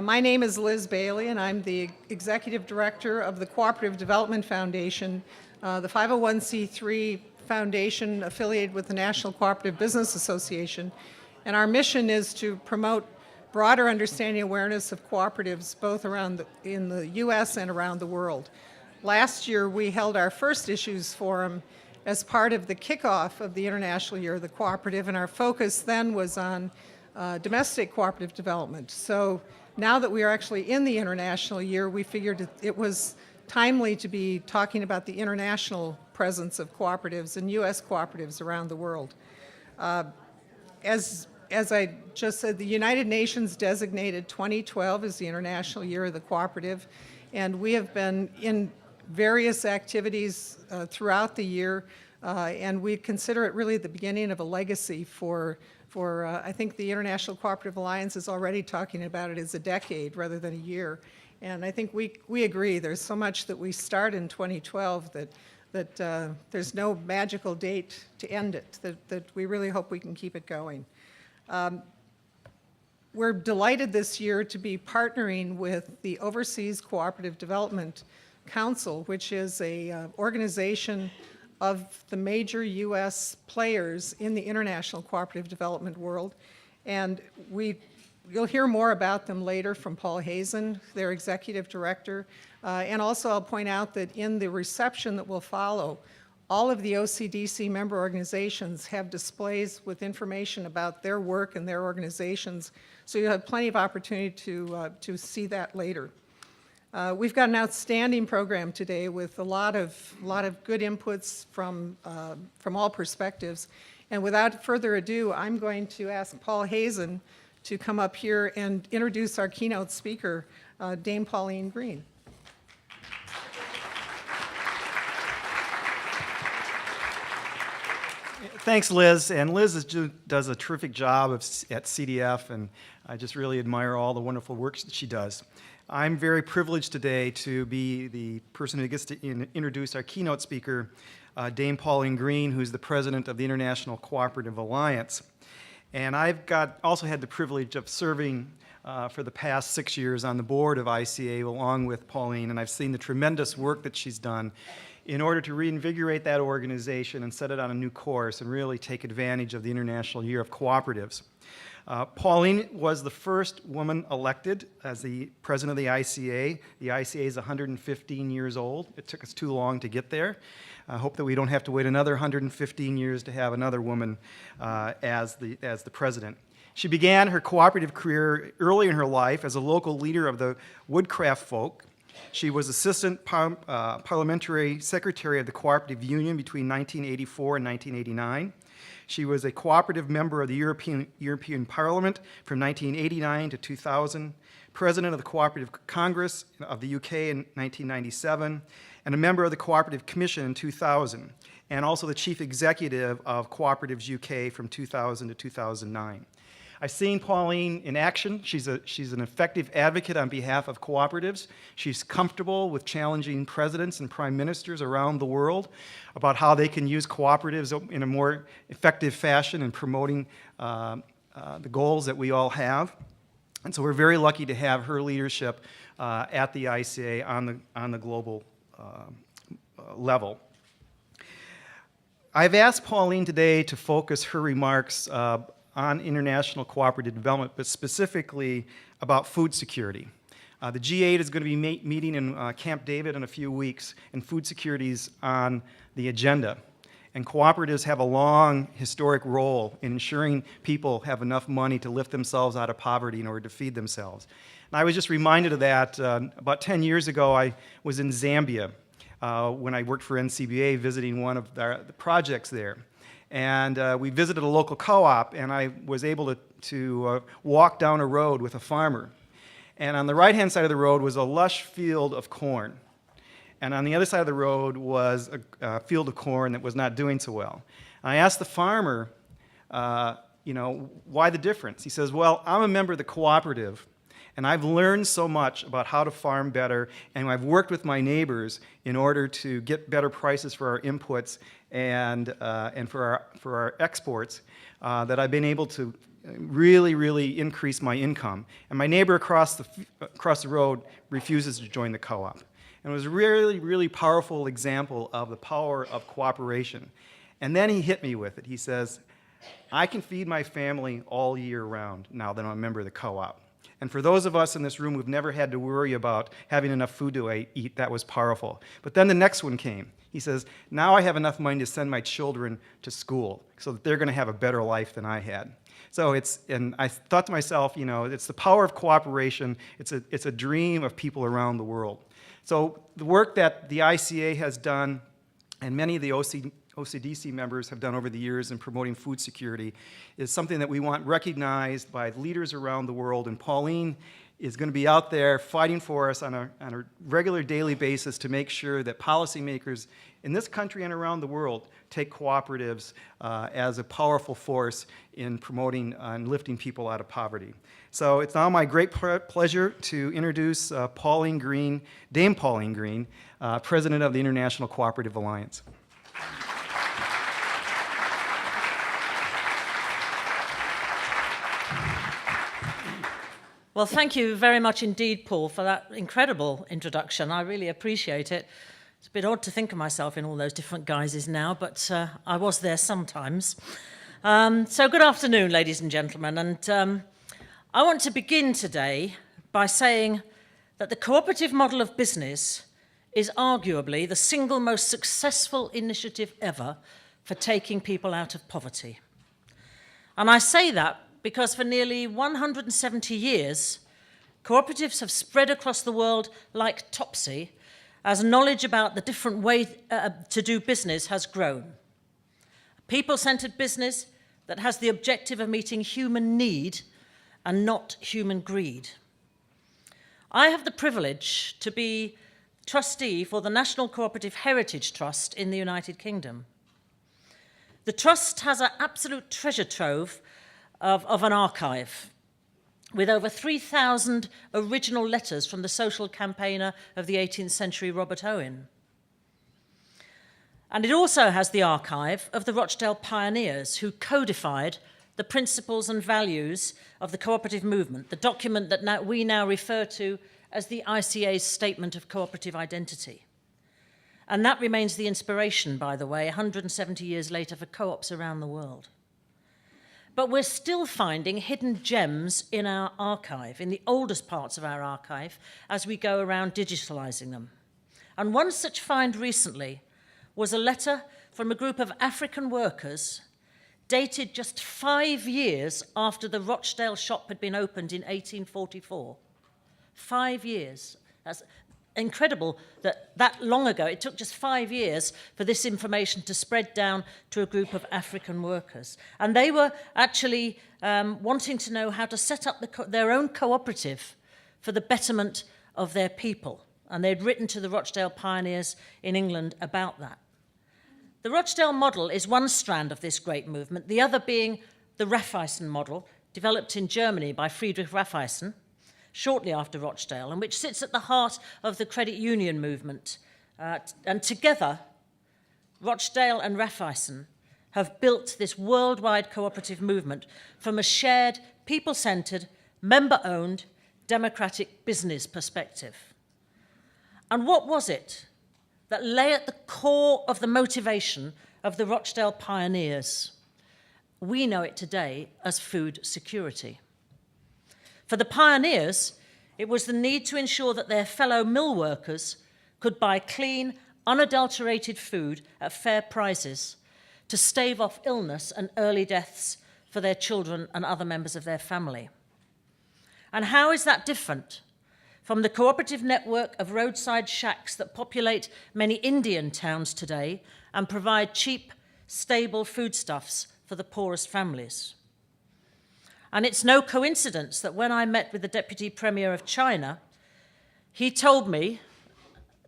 My name is Liz Bailey, and I'm the Executive Director of the Cooperative Development Foundation, the 501c3 foundation affiliated with the National Cooperative Business Association. And our mission is to promote broader understanding and awareness of cooperatives both in the U.S. and around the world. Last year, we held our first Issues Forum as part of the kickoff of the International Year of the Cooperative, and our focus then was on domestic cooperative development. So now that we are actually in the International Year, we figured it was timely to be talking about the international presence of cooperatives and U.S. cooperatives around the world. As I just said, the United Nations designated 2012 as the International Year of the Cooperative, and we have been in various activities throughout the year, and we consider it really the beginning of a legacy for I think the International Cooperative Alliance is already talking about it as a decade rather than a year. And I think we agree there's so much that we start in 2012 that there's no magical date to end it, that we really hope we can keep it going. We're delighted this year to be partnering with the Overseas Cooperative Development Council, which is an organization of the major U.S. players in the international cooperative development world. And you'll hear more about them later from Paul Hazen, their executive director. And also I'll point out that in the reception that will follow, all of the OCDC member organizations have displays with information about their work and their organizations, so you'll have plenty of opportunity to see that later. We've got an outstanding program today with a lot of good inputs from all perspectives. And without further ado, I'm going to ask Paul Hazen to come up here and introduce our keynote speaker, Dame Pauline Green. Thanks, Liz. And Liz does a terrific job at CDF, and I just really admire all the wonderful work that she does. I'm very privileged today to be the person who gets to introduce our keynote speaker, Dame Pauline Green, who's the president of the International Cooperative Alliance. And I've also had the privilege of serving for the past 6 years on the board of ICA along with Pauline, and I've seen the tremendous work that she's done in order to reinvigorate that organization and set it on a new course and really take advantage of the International Year of Cooperatives. Pauline was the first woman elected as the president of the ICA. The ICA is 115 years old. It took us too long to get there. I hope that we don't have to wait another 115 years to have another woman as the president. She began her cooperative career early in her life as a local leader of the woodcraft folk. She was assistant parliamentary secretary of the Cooperative Union between 1984 and 1989. She was a cooperative member of the European Parliament from 1989 to 2000, president of the Cooperative Congress of the UK in 1997, and a member of the Cooperative Commission in 2000, and also the chief executive of Cooperatives UK from 2000 to 2009. I've seen Pauline in action. She's an effective advocate on behalf of cooperatives. She's comfortable with challenging presidents and prime ministers around the world about how they can use cooperatives in a more effective fashion in promoting the goals that we all have. And so we're very lucky to have her leadership at the ICA on the global level. I've asked Pauline today to focus her remarks on international cooperative development, but specifically about food security. The G8 is going to be meeting in Camp David in a few weeks, and food security is on the agenda. And cooperatives have a long historic role in ensuring people have enough money to lift themselves out of poverty in order to feed themselves. And I was just reminded of that. About 10 years ago, I was in Zambia when I worked for NCBA visiting one of the projects there. And we visited a local co-op, and I was able to walk down a road with a farmer. And on the right-hand side of the road was a lush field of corn. And on the other side of the road was a field of corn that was not doing so well. And I asked the farmer, why the difference? He says, well, I'm a member of the cooperative, and I've learned so much about how to farm better, and I've worked with my neighbors in order to get better prices for our inputs and for our exports, that I've been able to really increase my income. And my neighbor across the road refuses to join the co-op. And it was a really powerful example of the power of cooperation. And then he hit me with it. He says, I can feed my family all year round now that I'm a member of the co-op. And for those of us in this room who've never had to worry about having enough food to eat, that was powerful. But then the next one came. He says, now I have enough money to send my children to school so that they're going to have a better life than I had. So and I thought to myself, it's the power of cooperation. It's a dream of people around the world. So the work that the ICA has done, and many of the OCDC members have done over the years in promoting food security, is something that we want recognized by leaders around the world. And Pauline is going to be out there fighting for us on a regular daily basis to make sure that policymakers in this country and around the world take cooperatives as a powerful force in promoting and lifting people out of poverty. So it's now my great pleasure to introduce Pauline Green, Dame Pauline Green, President of the International Cooperative Alliance. Well, thank you very much indeed, Paul, for that incredible introduction. I really appreciate it. It's a bit odd to think of myself in all those different guises now, but I was there sometimes. So good afternoon, ladies and gentlemen. And I want to begin today by saying that the cooperative model of business is arguably the single most successful initiative ever for taking people out of poverty. And I say that because for nearly 170 years, cooperatives have spread across the world like topsy as knowledge about the different way to do business has grown. A people-centered business that has the objective of meeting human need and not human greed. I have the privilege to be trustee for the National Cooperative Heritage Trust in the United Kingdom. The Trust has an absolute treasure trove of an archive with over 3,000 original letters from the social campaigner of the 18th century, Robert Owen. And it also has the archive of the Rochdale pioneers who codified the principles and values of the cooperative movement, the document that we now refer to as the ICA's Statement of Cooperative Identity. And that remains the inspiration, by the way, 170 years later for co-ops around the world. But we're still finding hidden gems in our archive, in the oldest parts of our archive, as we go around digitalizing them. And one such find recently was a letter from a group of African workers dated just 5 years after the Rochdale shop had been opened in 1844. 5 years. That's incredible that long ago. It took just 5 years for this information to spread down to a group of African workers. And they were actually wanting to know how to set up their own cooperative for the betterment of their people. And they'd written to the Rochdale pioneers in England about that. The Rochdale model is one strand of this great movement, the other being the Raiffeisen model, developed in Germany by Friedrich Raiffeisen, shortly after Rochdale, and which sits at the heart of the credit union movement. And together, Rochdale and Raiffeisen have built this worldwide cooperative movement from a shared, people-centered, member-owned, democratic business perspective. And what was it that lay at the core of the motivation of the Rochdale pioneers? We know it today as food security. For the pioneers, it was the need to ensure that their fellow mill workers could buy clean, unadulterated food at fair prices to stave off illness and early deaths for their children and other members of their family. And how is that different from the cooperative network of roadside shacks that populate many Indian towns today and provide cheap, stable foodstuffs for the poorest families? And it's no coincidence that when I met with the Deputy Premier of China, he told me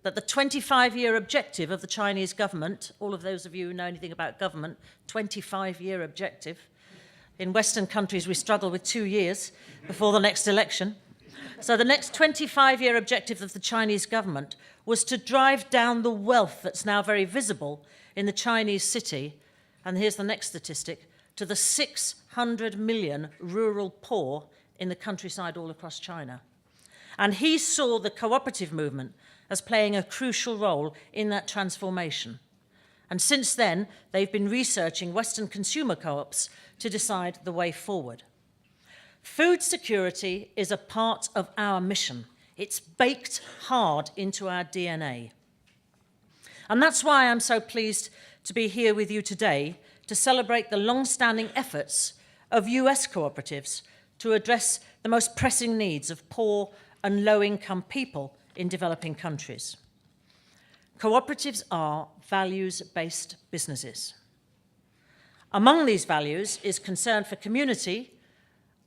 that the 25-year objective of the Chinese government, all of those of you who know anything about government, 25-year objective. In Western countries, we struggle with 2 years before the next election. So the next 25-year objective of the Chinese government was to drive down the wealth that's now very visible in the Chinese city. And here's the next statistic, to the 600 million rural poor in the countryside all across China. And he saw the cooperative movement as playing a crucial role in that transformation. And since then, they've been researching Western consumer co-ops to decide the way forward. Food security is a part of our mission. It's baked hard into our DNA. And that's why I'm so pleased to be here with you today to celebrate the long-standing efforts of US cooperatives to address the most pressing needs of poor and low-income people in developing countries. Cooperatives are values-based businesses. Among these values is concern for community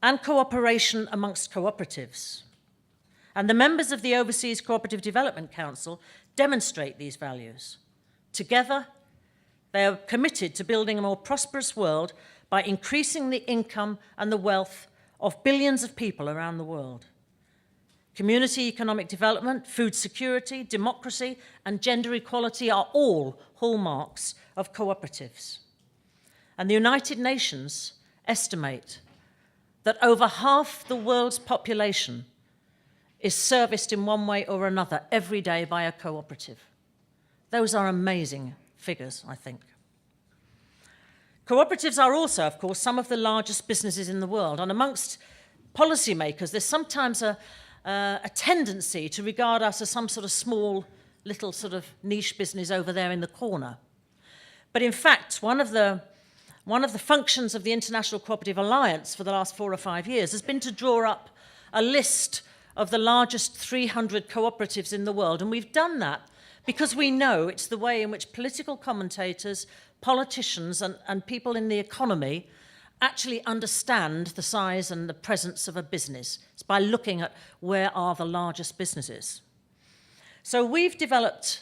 and cooperation amongst cooperatives. And the members of the Overseas Cooperative Development Council demonstrate these values. Together, they are committed to building a more prosperous world by increasing the income and the wealth of billions of people around the world. Community economic development, food security, democracy, and gender equality are all hallmarks of cooperatives. And the United Nations estimate that over half the world's population is serviced in one way or another every day by a cooperative. Those are amazing figures, I think. Cooperatives are also, of course, some of the largest businesses in the world, and amongst policymakers, there's sometimes a tendency to regard us as some sort of small, little sort of niche business over there in the corner. But in fact, one of the functions of the International Cooperative Alliance for the last 4 or 5 years has been to draw up a list of the largest 300 cooperatives in the world. And we've done that because we know it's the way in which political commentators, politicians, and people in the economy actually understand the size and the presence of a business. It's by looking at where are the largest businesses. So we've developed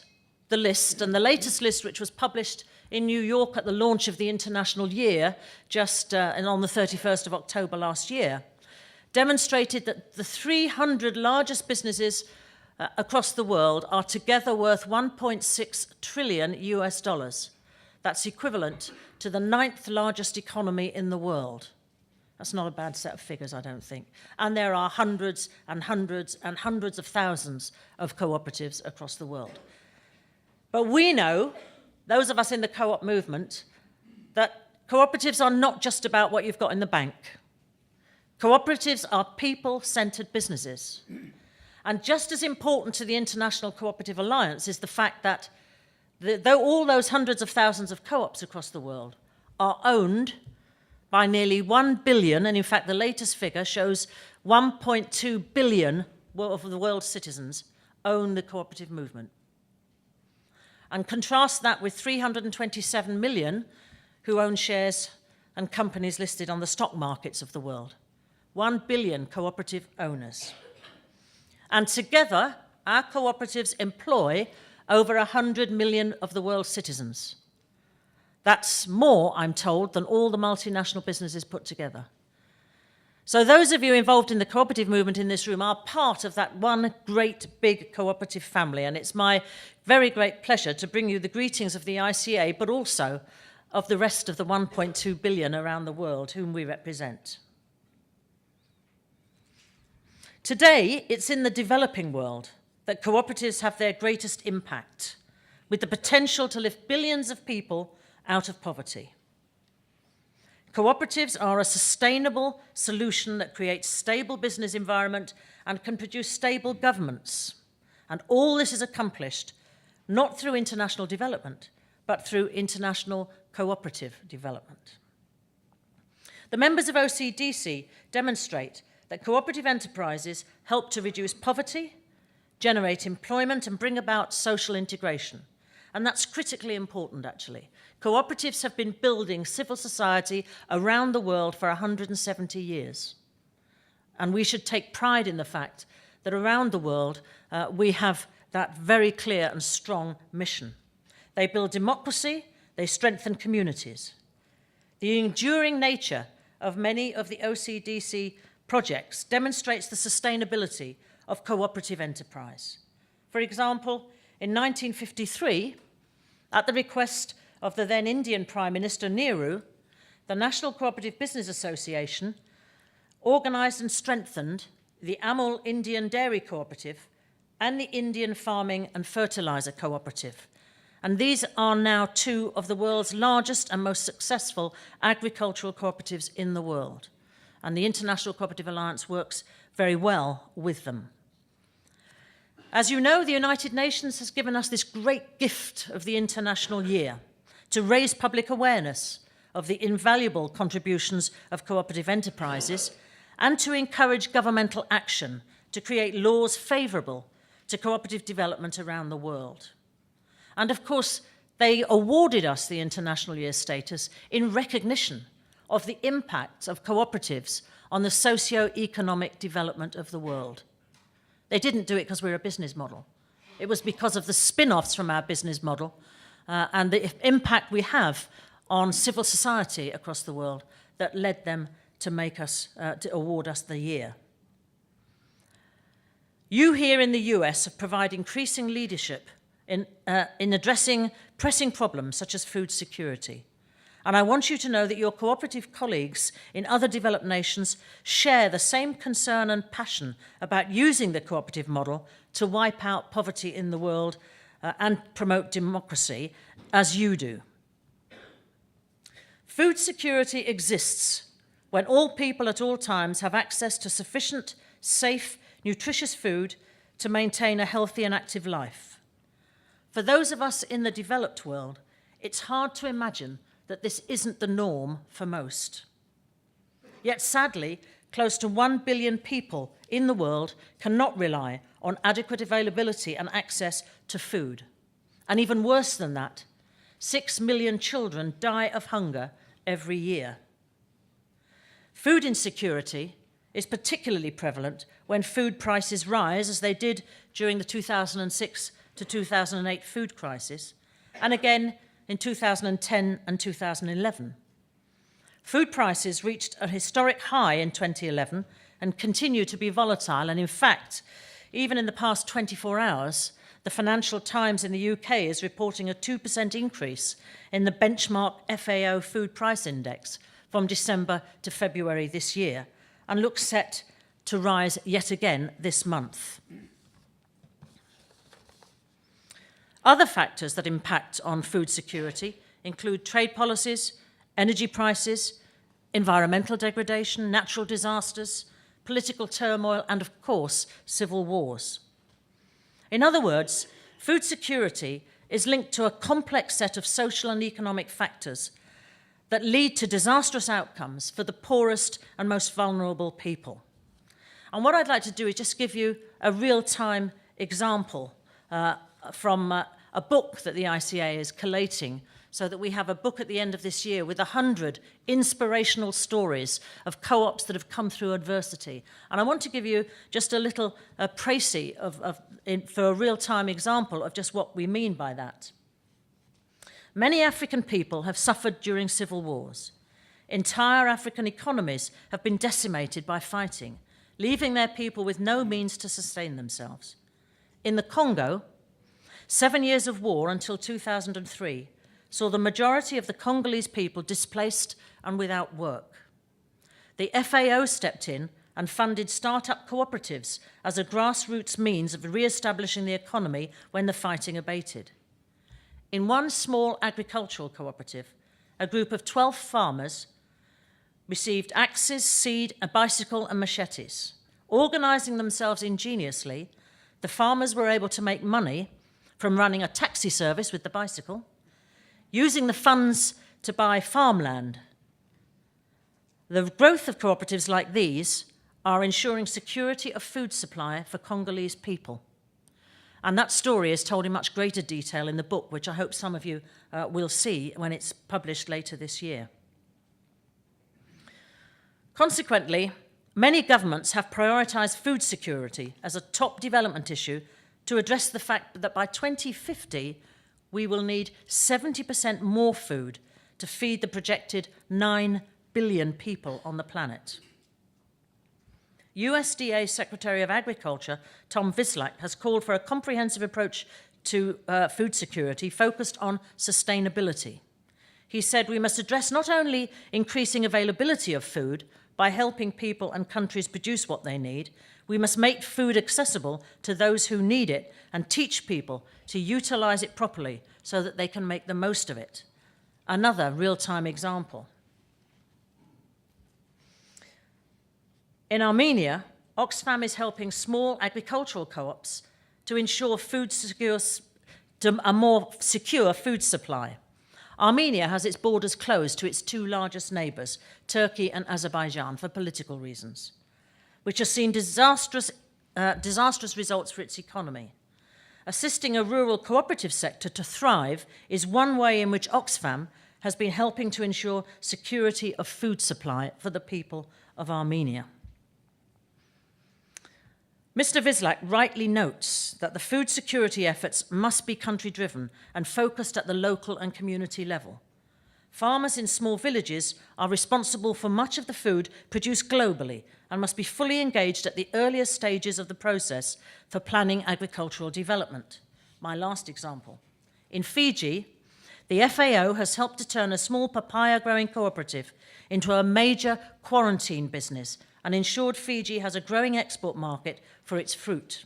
the list, and the latest list, which was published in New York at the launch of the International Year, just on the 31st of October last year, demonstrated that the 300 largest businesses across the world are together worth $1.6 trillion US dollars. That's equivalent to the 9th largest economy in the world. That's not a bad set of figures, I don't think. And there are hundreds and hundreds and hundreds of thousands of cooperatives across the world. But we know, those of us in the co-op movement, that cooperatives are not just about what you've got in the bank. Cooperatives are people-centered businesses. And just as important to the International Cooperative Alliance is the fact that though all those hundreds of thousands of co-ops across the world are owned by nearly 1 billion, and in fact the latest figure shows 1.2 billion of the world's citizens own the cooperative movement. And contrast that with 327 million who own shares and companies listed on the stock markets of the world. 1 billion cooperative owners. And together, our cooperatives employ over 100 million of the world's citizens. That's more, I'm told, than all the multinational businesses put together. So those of you involved in the cooperative movement in this room are part of that one great big cooperative family, and it's my very great pleasure to bring you the greetings of the ICA, but also of the rest of the 1.2 billion around the world whom we represent. Today, it's in the developing world that cooperatives have their greatest impact, with the potential to lift billions of people out of poverty. Cooperatives are a sustainable solution that creates stable business environment and can produce stable governments. And all this is accomplished not through international development, but through international cooperative development. The members of OCDC demonstrate that cooperative enterprises help to reduce poverty, generate employment, and bring about social integration. And that's critically important, actually. Cooperatives have been building civil society around the world for 170 years. And we should take pride in the fact that around the world we have that very clear and strong mission. They build democracy, they strengthen communities. The enduring nature of many of the OCDC projects demonstrates the sustainability of cooperative enterprise. For example, in 1953, at the request of the then Indian Prime Minister Nehru, the National Cooperative Business Association organised and strengthened the Amul Indian Dairy Cooperative and the Indian Farming and Fertiliser Cooperative. And these are now two of the world's largest and most successful agricultural cooperatives in the world. And the International Cooperative Alliance works very well with them. As you know, the United Nations has given us this great gift of the International Year to raise public awareness of the invaluable contributions of cooperative enterprises and to encourage governmental action to create laws favourable to cooperative development around the world. And of course, they awarded us the International Year status in recognition of the impact of cooperatives on the socio-economic development of the world. They didn't do it because we're a business model. It was because of the spin-offs from our business model and the impact we have on civil society across the world that led them to make us, to award us the year. You here in the US have provided increasing leadership in addressing pressing problems such as food security. And I want you to know that your cooperative colleagues in other developed nations share the same concern and passion about using the cooperative model to wipe out poverty in the world and promote democracy as you do. Food security exists when all people at all times have access to sufficient, safe, nutritious food to maintain a healthy and active life. For those of us in the developed world, it's hard to imagine that this isn't the norm for most. Yet sadly, close to 1 billion people in the world cannot rely on adequate availability and access to food. And even worse than that, 6 million children die of hunger every year. Food insecurity is particularly prevalent when food prices rise, as they did during the 2006 to 2008 food crisis, and again in 2010 and 2011. Food prices reached a historic high in 2011 and continue to be volatile, and in fact, even in the past 24 hours, the Financial Times in the UK is reporting a 2% increase in the benchmark FAO Food Price Index from December to February this year, and looks set to rise yet again this month. Other factors that impact on food security include trade policies, energy prices, environmental degradation, natural disasters, political turmoil, and of course, civil wars. In other words, food security is linked to a complex set of social and economic factors that lead to disastrous outcomes for the poorest and most vulnerable people. And what I'd like to do is just give you a real-time example from a book that the ICA is collating, so that we have a book at the end of this year with 100 inspirational stories of co-ops that have come through adversity. And I want to give you just a little précis for a real-time example of just what we mean by that. Many African people have suffered during civil wars. Entire African economies have been decimated by fighting, leaving their people with no means to sustain themselves. In the Congo, 7 years of war until 2003 saw the majority of the Congolese people displaced and without work. The FAO stepped in and funded start-up cooperatives as a grassroots means of re-establishing the economy when the fighting abated. In one small agricultural cooperative, a group of 12 farmers received axes, seed, a bicycle, and machetes. Organising themselves ingeniously, the farmers were able to make money from running a taxi service with the bicycle, using the funds to buy farmland. The growth of cooperatives like these are ensuring security of food supply for Congolese people. And that story is told in much greater detail in the book, which I hope some of you will see when it's published later this year. Consequently, many governments have prioritised food security as a top development issue to address the fact that by 2050, we will need 70% more food to feed the projected 9 billion people on the planet. USDA Secretary of Agriculture, Tom Vilsack, has called for a comprehensive approach to food security focused on sustainability. He said we must address not only increasing availability of food by helping people and countries produce what they need, we must make food accessible to those who need it and teach people to utilize it properly so that they can make the most of it. Another real-time example. In Armenia, Oxfam is helping small agricultural co-ops to ensure a more secure food supply. Armenia has its borders closed to its two largest neighbours, Turkey and Azerbaijan, for political reasons, which has seen disastrous results for its economy. Assisting a rural cooperative sector to thrive is one way in which Oxfam has been helping to ensure security of food supply for the people of Armenia. Mr. Vizlak rightly notes that the food security efforts must be country-driven and focused at the local and community level. Farmers in small villages are responsible for much of the food produced globally and must be fully engaged at the earliest stages of the process for planning agricultural development. My last example. In Fiji, the FAO has helped to turn a small papaya-growing cooperative into a major quarantine business and ensured Fiji has a growing export market for its fruit.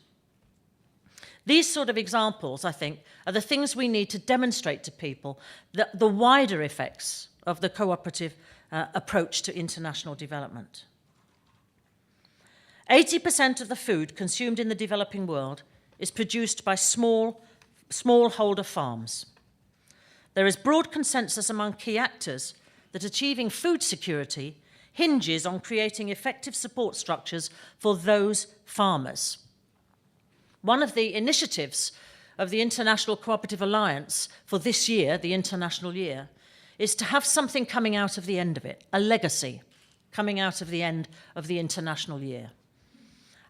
These sort of examples, I think, are the things we need to demonstrate to people the wider effects of the cooperative approach to international development. 80% of the food consumed in the developing world is produced by smallholder farms. There is broad consensus among key actors that achieving food security hinges on creating effective support structures for those farmers. One of the initiatives of the International Cooperative Alliance for this year, the International Year, is to have something coming out of the end of it, a legacy coming out of the end of the International Year.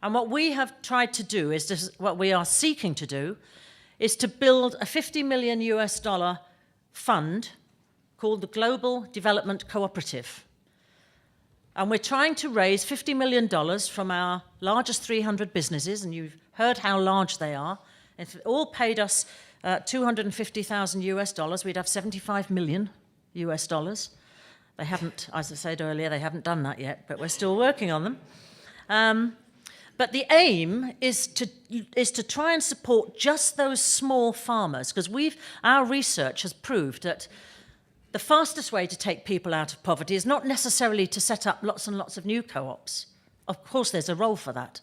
And what we have tried to do what we are seeking to do is to build a $50 million fund called the Global Development Cooperative. And we're trying to raise $50 million from our largest 300 businesses, and you've heard how large they are. If it all paid us $250,000, we'd have $75 million. They haven't, as I said earlier, they haven't done that yet, but we're still working on them. But the aim is to try and support just those small farmers, because our research has proved that the fastest way to take people out of poverty is not necessarily to set up lots and lots of new co-ops. Of course, there's a role for that.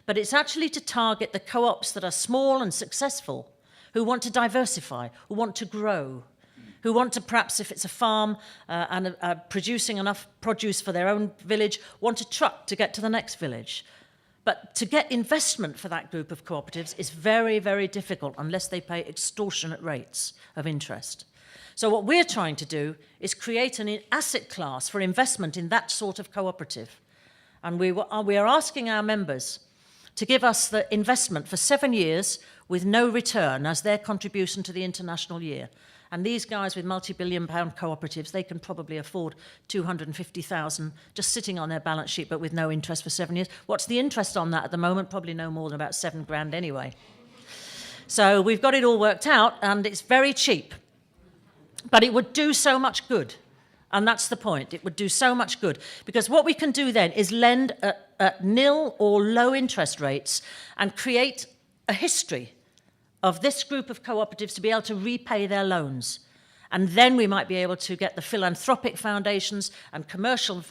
But it's actually to target the co-ops that are small and successful, who want to diversify, who want to grow, who want to perhaps, if it's a farm and producing enough produce for their own village, want a truck to get to the next village. But to get investment for that group of cooperatives is very, very difficult unless they pay extortionate rates of interest. So what we're trying to do is create an asset class for investment in that sort of cooperative. And we are asking our members to give us the investment for 7 years with no return as their contribution to the International Year. And these guys with multi-billion-pound cooperatives, they can probably afford $250,000 just sitting on their balance sheet, but with no interest for 7 years. What's the interest on that at the moment? Probably no more than about $7,000 anyway. So we've got it all worked out, and it's very cheap. But it would do so much good. And that's the point. It would do so much good. Because what we can do then is lend at nil or low interest rates and create a history of this group of cooperatives to be able to repay their loans. And then we might be able to get the philanthropic foundations and commercial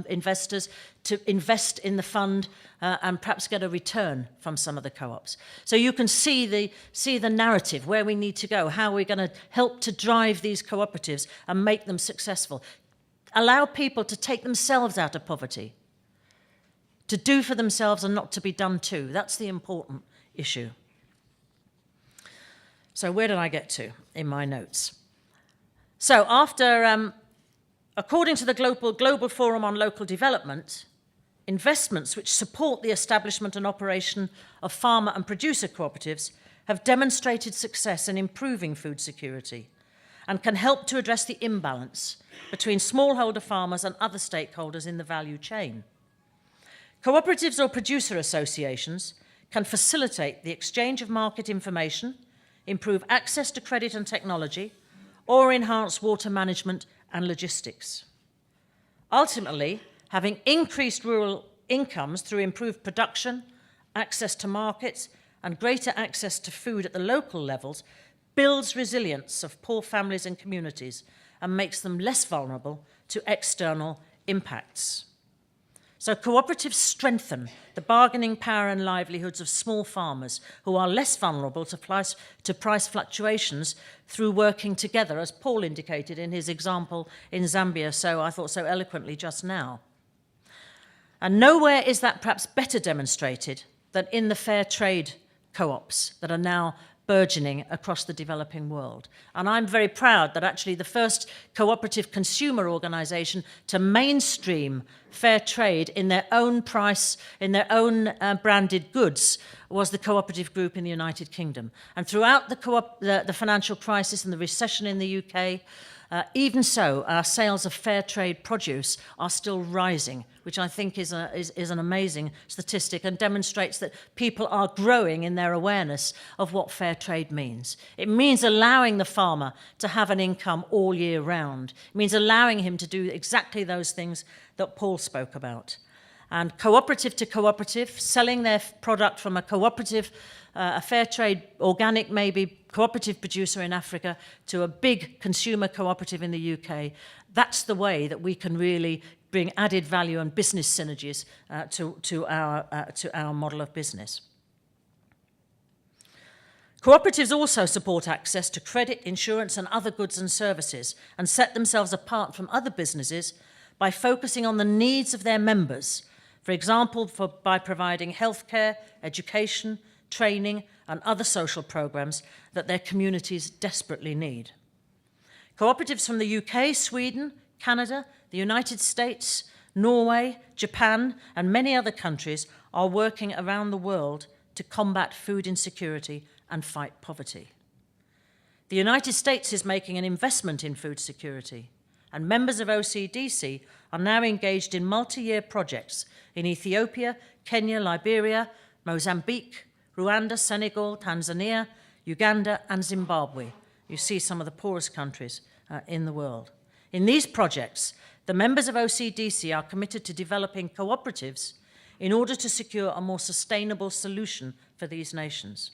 investors to invest in the fund and perhaps get a return from some of the co-ops. So you can see the narrative, where we need to go, how we're going to help to drive these cooperatives and make them successful. Allow people to take themselves out of poverty, to do for themselves and not to be done to. That's the important issue. So where did I get to in my notes? So after, according to the Global Forum on Local Development, investments which support the establishment and operation of farmer and producer cooperatives have demonstrated success in improving food security and can help to address the imbalance between smallholder farmers and other stakeholders in the value chain. Cooperatives or producer associations can facilitate the exchange of market information, improve access to credit and technology, or enhance water management and logistics. Ultimately, having increased rural incomes through improved production, access to markets, and greater access to food at the local levels builds resilience of poor families and communities and makes them less vulnerable to external impacts. So cooperatives strengthen the bargaining power and livelihoods of small farmers who are less vulnerable to price fluctuations through working together, as Paul indicated in his example in Zambia, I thought so eloquently just now. And nowhere is that perhaps better demonstrated than in the fair trade co-ops that are now burgeoning across the developing world. And I'm very proud that actually the first cooperative consumer organisation to mainstream fair trade in their own price, in their own branded goods, was the Cooperative Group in the United Kingdom. And throughout the financial crisis and the recession in the UK, even so, our sales of fair trade produce are still rising, which I think is an amazing statistic and demonstrates that people are growing in their awareness of what fair trade means. It means allowing the farmer to have an income all year round. It means allowing him to do exactly those things that Paul spoke about. And cooperative to cooperative, selling their product from a cooperative, a fair trade, organic maybe, cooperative producer in Africa to a big consumer cooperative in the UK, that's the way that we can really bring added value and business synergies to our model of business. Cooperatives also support access to credit, insurance and other goods and services and set themselves apart from other businesses by focusing on the needs of their members, for example, by providing healthcare, education, training and other social programs that their communities desperately need. Cooperatives from the UK, Sweden, Canada, the United States, Norway, Japan and many other countries are working around the world to combat food insecurity and fight poverty. The United States is making an investment in food security, and members of OCDC are now engaged in multi-year projects in Ethiopia, Kenya, Liberia, Mozambique, Rwanda, Senegal, Tanzania, Uganda and Zimbabwe. You see some of the poorest countries in the world. In these projects, the members of OCDC are committed to developing cooperatives in order to secure a more sustainable solution for these nations.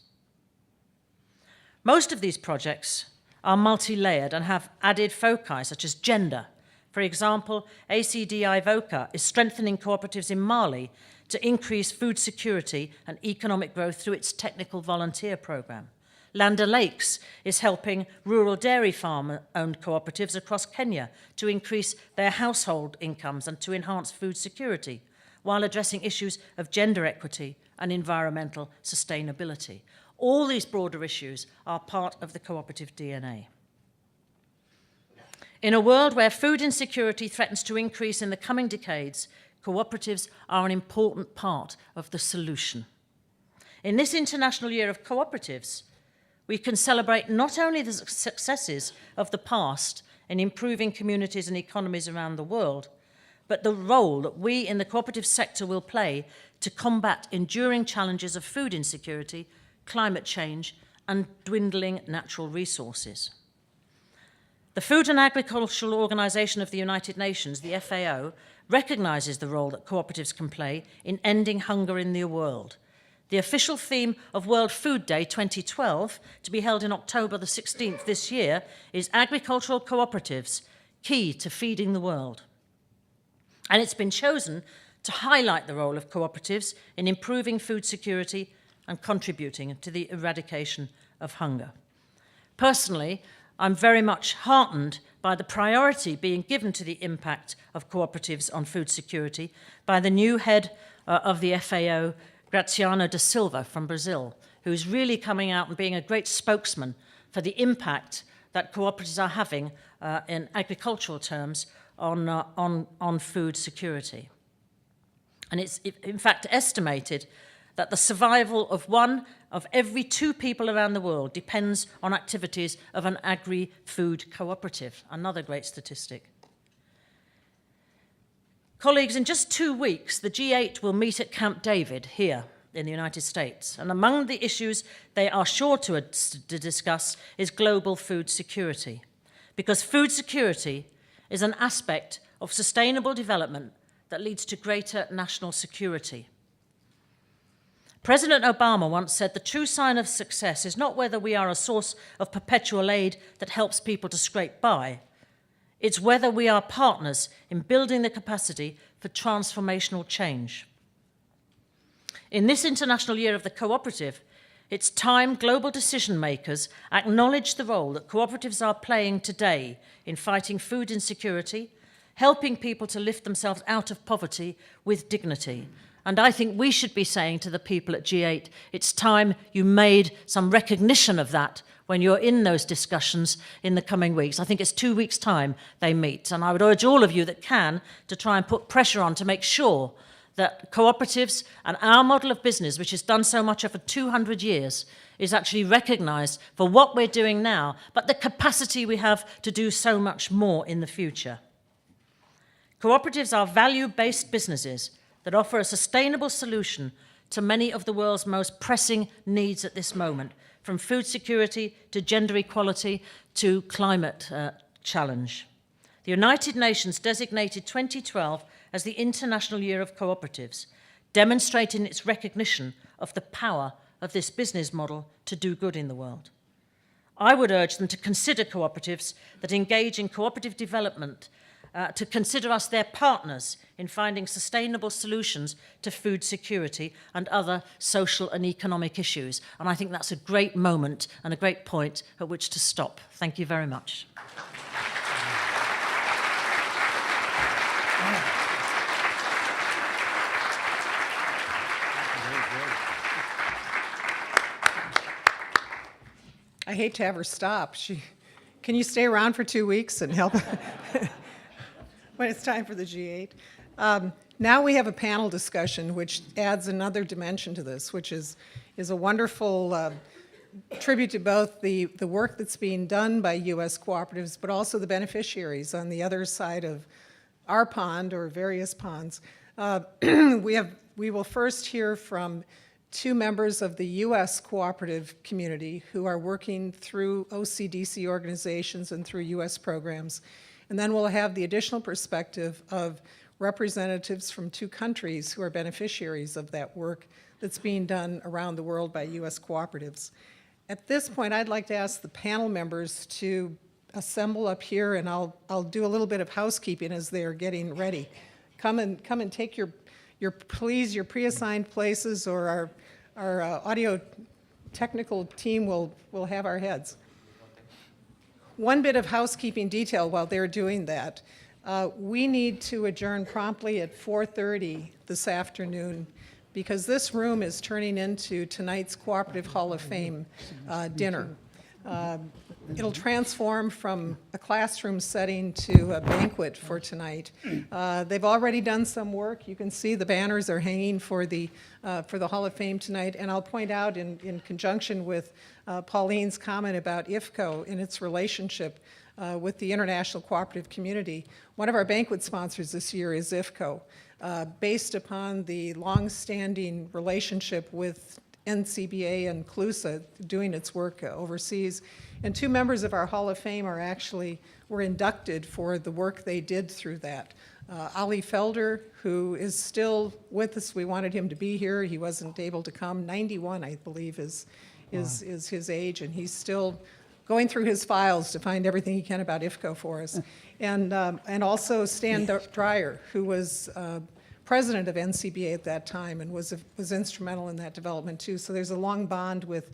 Most of these projects are multi-layered and have added foci such as gender. For example, ACDI VOCA is strengthening cooperatives in Mali to increase food security and economic growth through its technical volunteer program. Land O'Lakes is helping rural dairy farm-owned cooperatives across Kenya to increase their household incomes and to enhance food security, while addressing issues of gender equity and environmental sustainability. All these broader issues are part of the cooperative DNA. In a world where food insecurity threatens to increase in the coming decades, cooperatives are an important part of the solution. In this International Year of Cooperatives, we can celebrate not only the successes of the past in improving communities and economies around the world, but the role that we in the cooperative sector will play to combat enduring challenges of food insecurity, climate change, and dwindling natural resources. The Food and Agricultural Organization of the United Nations, the FAO, recognizes the role that cooperatives can play in ending hunger in the world. The official theme of World Food Day 2012, to be held in October the 16th this year, is Agricultural Cooperatives, Key to Feeding the World. And it's been chosen to highlight the role of cooperatives in improving food security and contributing to the eradication of hunger. Personally, I'm very much heartened by the priority being given to the impact of cooperatives on food security by the new head of the FAO, Graciano da Silva from Brazil, who's really coming out and being a great spokesman for the impact that cooperatives are having in agricultural terms on food security. And it's in fact estimated that the survival of one of every 2 people around the world depends on activities of an agri-food cooperative, another great statistic. Colleagues, in just 2 weeks, the G8 will meet at Camp David here in the United States, and among the issues they are sure to discuss is global food security. because food security is an aspect of sustainable development that leads to greater national security. President Obama once said the true sign of success is not whether we are a source of perpetual aid that helps people to scrape by. It's whether we are partners in building the capacity for transformational change. In this International Year of the Cooperative, it's time global decision makers acknowledge the role that cooperatives are playing today in fighting food insecurity, helping people to lift themselves out of poverty with dignity. And I think we should be saying to the people at G8, it's time you made some recognition of that when you're in those discussions in the coming weeks. I think it's 2 weeks' time they meet. And I would urge all of you that can to try and put pressure on to make sure that cooperatives and our model of business, which has done so much over 200 years, is actually recognised for what we're doing now, but the capacity we have to do so much more in the future. Cooperatives are value-based businesses that offer a sustainable solution to many of the world's most pressing needs at this moment, from food security to gender equality to climate challenge. The United Nations designated 2012 as the International Year of Cooperatives, demonstrating its recognition of the power of this business model to do good in the world. I would urge them to consider cooperatives that engage in cooperative development, to consider us their partners in finding sustainable solutions to food security and other social and economic issues. And I think that's a great moment and a great point at which to stop. Thank you very much. I hate to have her stop. Can you stay around for 2 weeks and help when it's time for the G8? Now we have a panel discussion which adds another dimension to this, which is a wonderful tribute to both the work that's being done by U.S. cooperatives, but also the beneficiaries on the other side of our pond or various ponds. We will first hear from 2 members of the U.S. cooperative community who are working through OCDC organizations and through U.S. programs. And then we'll have the additional perspective of representatives from 2 countries who are beneficiaries of that work that's being done around the world by U.S. cooperatives. At this point, I'd like to ask the panel members to assemble up here, and I'll do a little bit of housekeeping as they're getting ready. Come and take your pre-assigned places, or our audio technical team will have our heads. One bit of housekeeping detail while they're doing that. We need to adjourn promptly at 4:30 this afternoon because this room is turning into tonight's Cooperative Hall of Fame dinner. It'll transform from a classroom setting to a banquet for tonight. They've already done some work. You can see the banners are hanging for the Hall of Fame tonight. And I'll point out in conjunction with Pauline's comment about IFCO and its relationship with the international cooperative community, one of our banquet sponsors this year is IFCO, based upon the long-standing relationship with NCBA and CLUSA doing its work overseas. And 2 members of our Hall of Fame were inducted for the work they did through that. Ali Felder, who is still with us, we wanted him to be here. He wasn't able to come. 91, I believe, is his age, and he's still going through his files to find everything he can about IFCO for us. And also Stan Dreyer, who was president of NCBA at that time and was instrumental in that development too. So there's a long bond with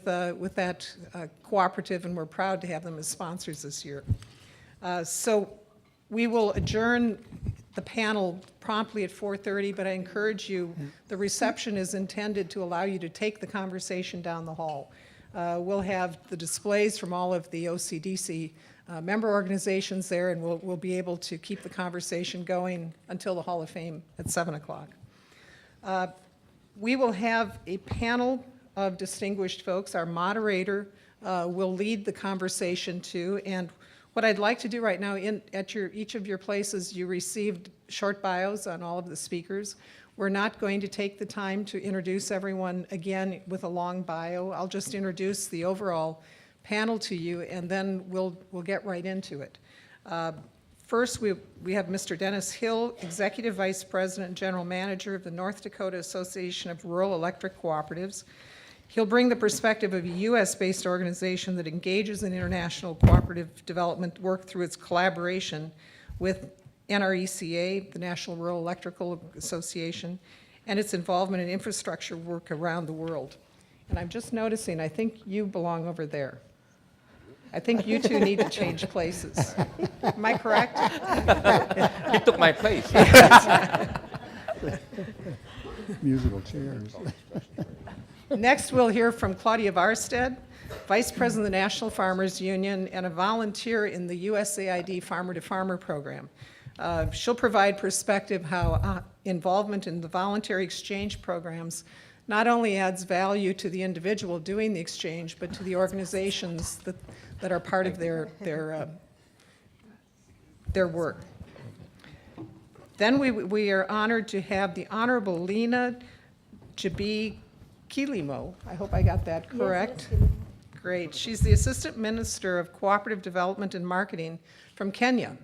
that cooperative, and we're proud to have them as sponsors this year. So we will adjourn the panel promptly at 4:30, but I encourage you, the reception is intended to allow you to take the conversation down the hall. We'll have the displays from all of the OCDC member organizations there, and we'll be able to keep the conversation going until the Hall of Fame at 7 o'clock. We will have a panel of distinguished folks. Our moderator will lead the conversation too, and what I'd like to do right now, at each of your places, you received short bios on all of the speakers. We're not going to take the time to introduce everyone again with a long bio. I'll just introduce the overall panel to you, and then we'll get right into it. First, we have Mr. Dennis Hill, Executive Vice President and General Manager of the North Dakota Association of Rural Electric Cooperatives. He'll bring the perspective of a U.S.-based organization that engages in international cooperative development work through its collaboration with NRECA, the National Rural Electrical Association, and its involvement in infrastructure work around the world. And I'm just noticing, I think you belong over there. I think you two need to change places. Am I correct? He took my place. Musical chairs. Next, we'll hear from Claudia Varstead, Vice President of the National Farmers Union and a volunteer in the USAID Farmer to Farmer program. She'll provide perspective how involvement in the voluntary exchange programs not only adds value to the individual doing the exchange, but to the organizations that are part of their work. Then we are honored to have the Honorable Lena Jabi Kilimo. I hope I got that correct. Yes, great. She's the Assistant Minister of Cooperative Development and Marketing from Kenya.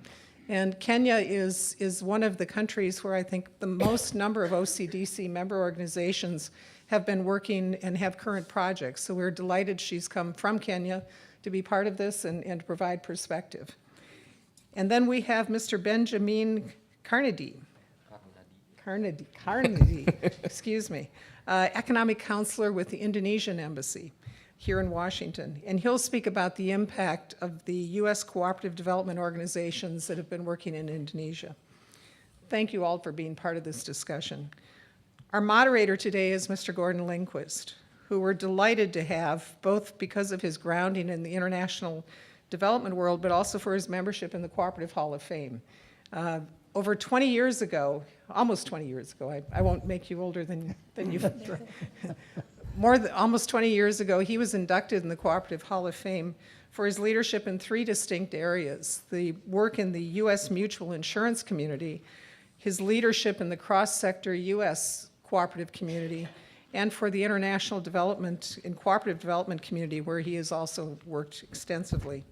And Kenya is one of the countries where I think the most number of OCDC member organizations have been working and have current projects. So we're delighted she's come from Kenya to be part of this and to provide perspective. And then we have Mr. Benjamin Carnegie, excuse me, economic counselor with the Indonesian Embassy here in Washington. And he'll speak about the impact of the U.S. cooperative development organizations that have been working in Indonesia. Thank you all for being part of this discussion. Our moderator today is Mr. Gordon Lindquist, who we're delighted to have, both because of his grounding in the international development world, but also for his membership in the Cooperative Hall of Fame. Over 20 years ago, almost 20 years ago, I won't make you older than you. Almost 20 years ago, he was inducted in the Cooperative Hall of Fame for his leadership in 3 distinct areas: the work in the U.S. mutual insurance community, his leadership in the cross-sector U.S. cooperative community, and for the international development and cooperative development community, where he has also worked extensively.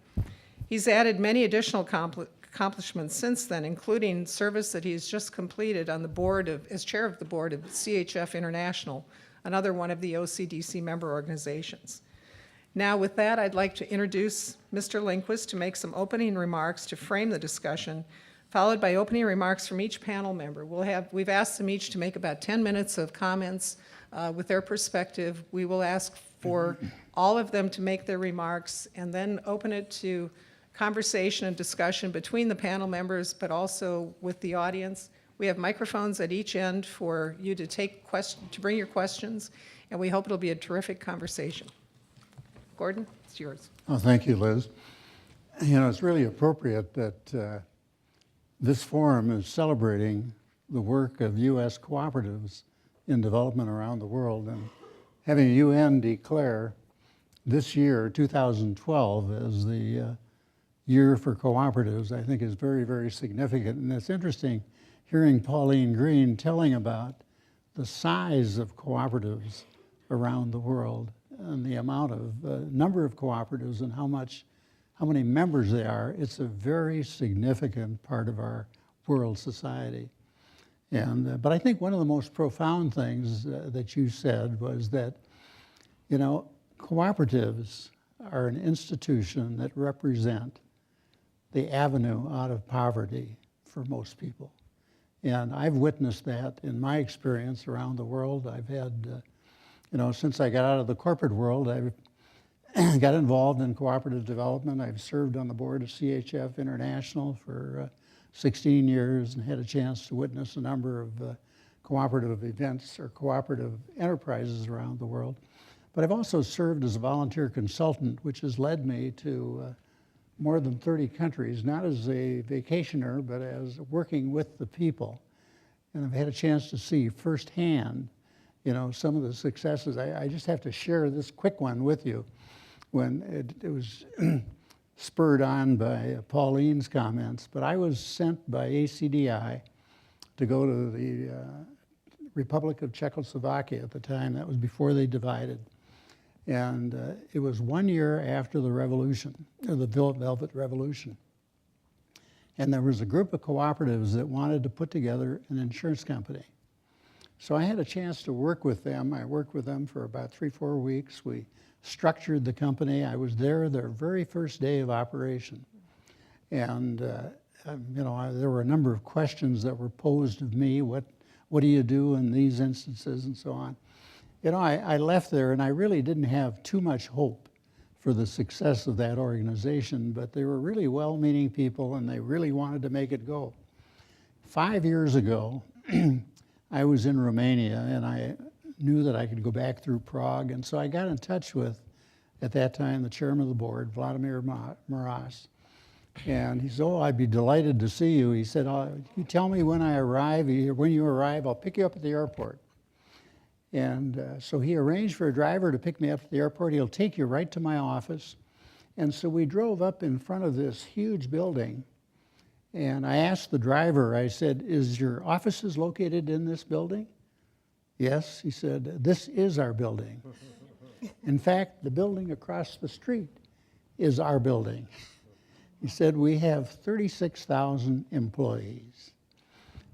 He's added many additional accomplishments since then, including service that he's just completed on the board as chair of the board of CHF International, another one of the OCDC member organizations. Now, with that, I'd like to introduce Mr. Lindquist to make some opening remarks to frame the discussion, followed by opening remarks from each panel member. We've asked them each to make about 10 minutes of comments with their perspective. We will ask for all of them to make their remarks and then open it to conversation and discussion between the panel members, but also with the audience. We have microphones at each end for you to bring your questions, and we hope it'll be a terrific conversation. Gordon, it's yours. Oh, thank you, Liz. You know, it's really appropriate that this forum is celebrating the work of U.S. cooperatives in development around the world, and having the UN declare this year, 2012, as the year for cooperatives, I think is very, very significant. And it's interesting hearing Pauline Green telling about the size of cooperatives around the world and the amount of number of cooperatives and how many members they are. It's a very significant part of our world society. And but I think one of the most profound things that you said was that, you know, cooperatives are an institution that represent the avenue out of poverty for most people. And I've witnessed that in my experience around the world. I've had, you know, since I got out of the corporate world, I've got involved in cooperative development. I've served on the board of CHF International for 16 years and had a chance to witness a number of cooperative events or cooperative enterprises around the world. But I've also served as a volunteer consultant, which has led me to more than 30 countries, not as a vacationer, but as working with the people. And I've had a chance to see firsthand, you know, some of the successes. I just have to share this quick one with you. When it was spurred on by Pauline's comments, but I was sent by ACDI to go to the Republic of Czechoslovakia at the time. That was before they divided. And it was 1 year after the revolution, or the Velvet Revolution. And there was a group of cooperatives that wanted to put together an insurance company. So I had a chance to work with them. I worked with them for about 3-4 weeks. We structured the company. I was there their very first day of operation. And there were a number of questions that were posed of me. What do you do in these instances and so on? I left there and I really didn't have too much hope for the success of that organization, but they were really well-meaning people and they really wanted to make it go. 5 years ago, I was in Romania and I knew that I could go back through Prague, and so I got in touch with, at that time, the chairman of the board, Vladimir Maras. And he said, I'd be delighted to see you. He said, you tell me when I arrive, when you arrive, I'll pick you up at the airport. And so he arranged for a driver to pick me up at the airport. He'll take you right to my office. And so we drove up in front of this huge building. And I asked the driver, I said, is your offices located in this building? Yes, he said, this is our building. In fact, the building across the street is our building. He said, we have 36,000 employees.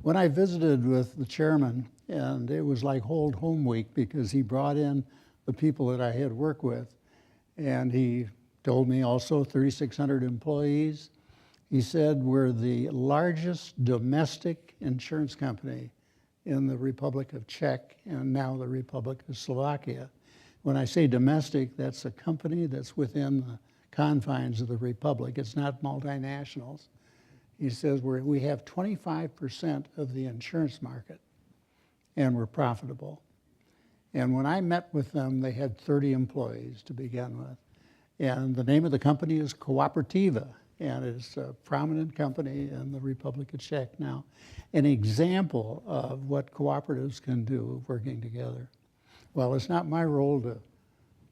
When I visited with the chairman, and it was like Hold Home Week because he brought in the people that I had worked with, and he told me also 3,600 employees. He said, we're the largest domestic insurance company in the Republic of Czech and now the Republic of Slovakia. When I say domestic, that's a company that's within the confines of the Republic. It's not multinationals. He says we have 25% of the insurance market and we're profitable. And when I met with them, they had 30 employees to begin with. And the name of the company is Cooperative, and it's a prominent company in the Republic of Czech now. An example of what cooperatives can do working together. Well, it's not my role to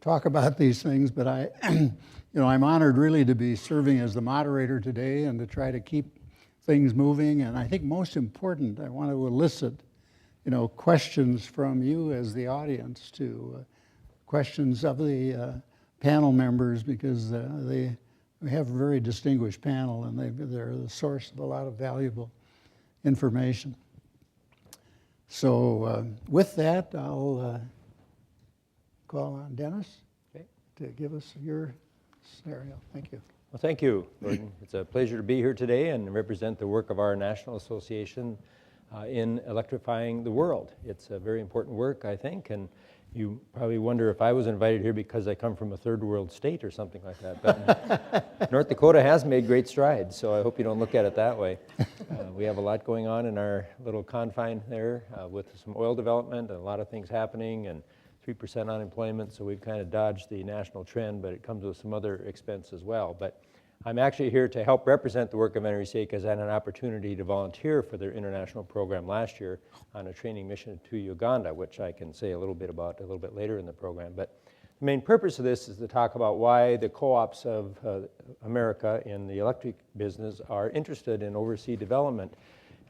talk about these things, but I'm honored really to be serving as the moderator today and to try to keep things moving. And I think most important, I want to elicit, questions from you as the audience to questions of the panel members, because we have a very distinguished panel and they're the source of a lot of valuable information. So with that, I'll call on Dennis to give us your scenario. Thank you. Well, thank you, Gordon. It's a pleasure to be here today and represent the work of our National Association in electrifying the world. It's a very important work, I think, and you probably wonder if I was invited here because I come from a third world state or something like that. But North Dakota has made great strides, so I hope you don't look at it that way. We have a lot going on in our little confine there with some oil development and a lot of things happening, and 3% unemployment, so we've kind of dodged the national trend, but it comes with some other expense as well. But I'm actually here to help represent the work of NRECA because I had an opportunity to volunteer for their international program last year on a training mission to Uganda, which I can say a little bit about a little bit later in the program. But the main purpose of this is to talk about why the co-ops of America in the electric business are interested in overseas development.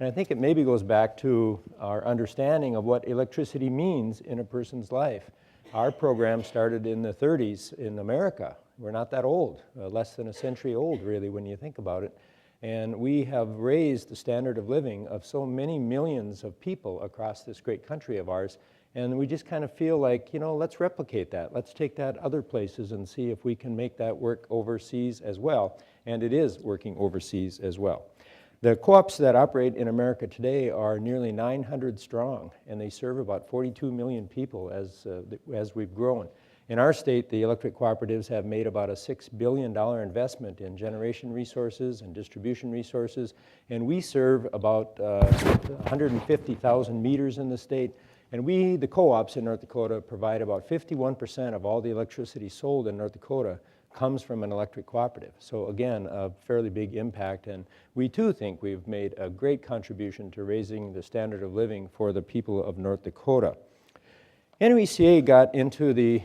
And I think it maybe goes back to our understanding of what electricity means in a person's life. Our program started in the 30s in America. We're not that old, less than a century old, really, when you think about it. And we have raised the standard of living of so many millions of people across this great country of ours. And we just kind of feel like, let's replicate that. Let's take that other places and see if we can make that work overseas as well. And it is working overseas as well. The co-ops that operate in America today are nearly 900 strong, and they serve about 42 million people as we've grown. In our state, the electric cooperatives have made about a $6 billion investment in generation resources and distribution resources, and we serve about 150,000 meters in the state. And we, the co-ops in North Dakota, provide about 51% of all the electricity sold in North Dakota comes from an electric cooperative. So again, a fairly big impact, and we too think we've made a great contribution to raising the standard of living for the people of North Dakota. NRECA got into the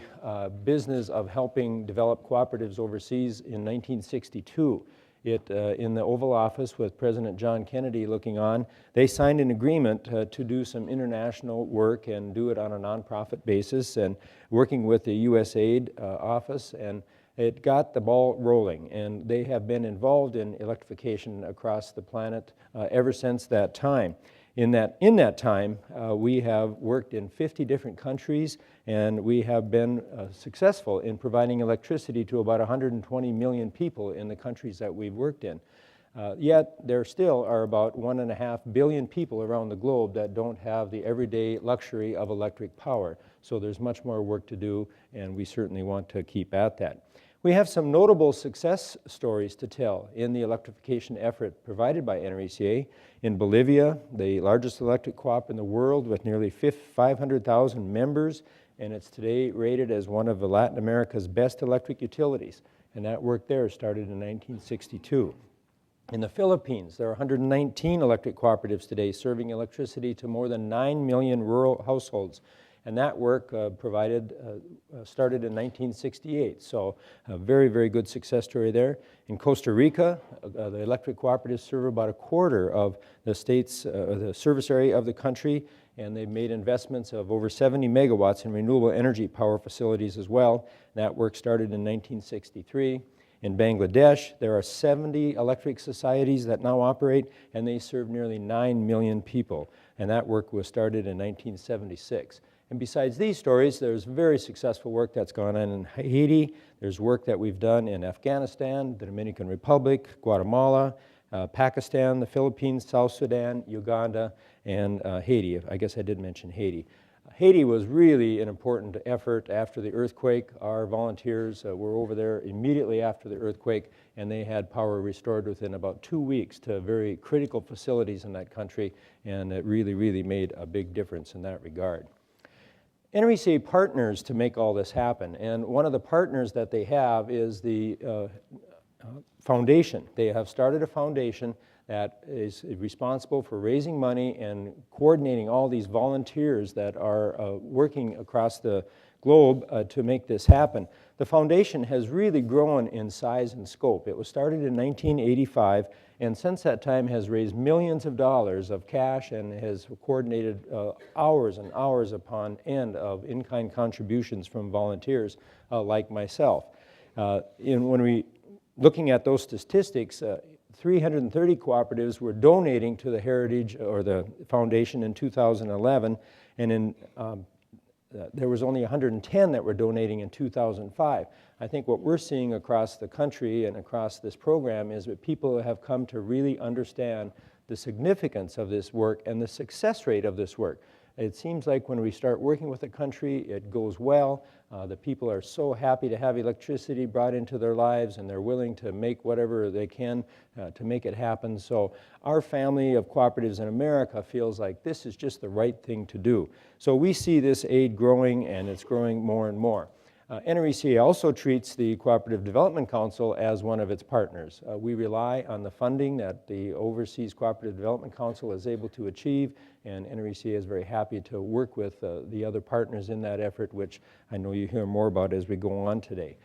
business of helping develop cooperatives overseas in 1962, in the Oval Office with President John Kennedy looking on. They signed an agreement to do some international work and do it on a nonprofit basis, and working with the USAID office, and it got the ball rolling, and they have been involved in electrification across the planet ever since that time. In that time, we have worked in 50 different countries, and we have been successful in providing electricity to about 120 million people in the countries that we've worked in. Yet there still are about 1.5 billion people around the globe that don't have the everyday luxury of electric power. So there's much more work to do, and we certainly want to keep at that. We have some notable success stories to tell in the electrification effort provided by NRECA. In Bolivia, the largest electric co-op in the world with nearly 500,000 members, and it's today rated as one of Latin America's best electric utilities. And that work there started in 1962. In the Philippines, there are 119 electric cooperatives today serving electricity to more than 9 million rural households. And that work started in 1968, so a very, very good success story there. In Costa Rica, the electric cooperatives serve about a quarter of the state's, the service area of the country, and they've made investments of over 70 megawatts in renewable energy power facilities as well. That work started in 1963. In Bangladesh, there are 70 electric societies that now operate, and they serve nearly 9 million people, and that work was started in 1976. And besides these stories, there's very successful work that's gone on in Haiti. There's work that we've done in Afghanistan, the Dominican Republic, Guatemala, Pakistan, the Philippines, South Sudan, Uganda, and Haiti. I guess I did mention Haiti. Haiti was really an important effort after the earthquake. Our volunteers were over there immediately after the earthquake, and they had power restored within about 2 weeks to very critical facilities in that country, and it really, really made a big difference in that regard. NRECA partners to make all this happen, and one of the partners that they have is the foundation. They have started a foundation that is responsible for raising money and coordinating all these volunteers that are working across the globe to make this happen. The foundation has really grown in size and scope. It was started in 1985, and since that time has raised millions of dollars of cash and has coordinated hours and hours upon end of in-kind contributions from volunteers like myself. Looking at those statistics, 330 cooperatives were donating to the Heritage or the Foundation in 2011, and there was only 110 that were donating in 2005. I think what we're seeing across the country and across this program is that people have come to really understand the significance of this work and the success rate of this work. It seems like when we start working with a country, it goes well. The people are so happy to have electricity brought into their lives, and they're willing to make whatever they can to make it happen. So our family of cooperatives in America feels like this is just the right thing to do. So we see this aid growing, and it's growing more and more. NRECA also treats the Cooperative Development Council as one of its partners. We rely on the funding that the Overseas Cooperative Development Council is able to achieve, and NRECA is very happy to work with the other partners in that effort, which I know you hear more about as we go on today.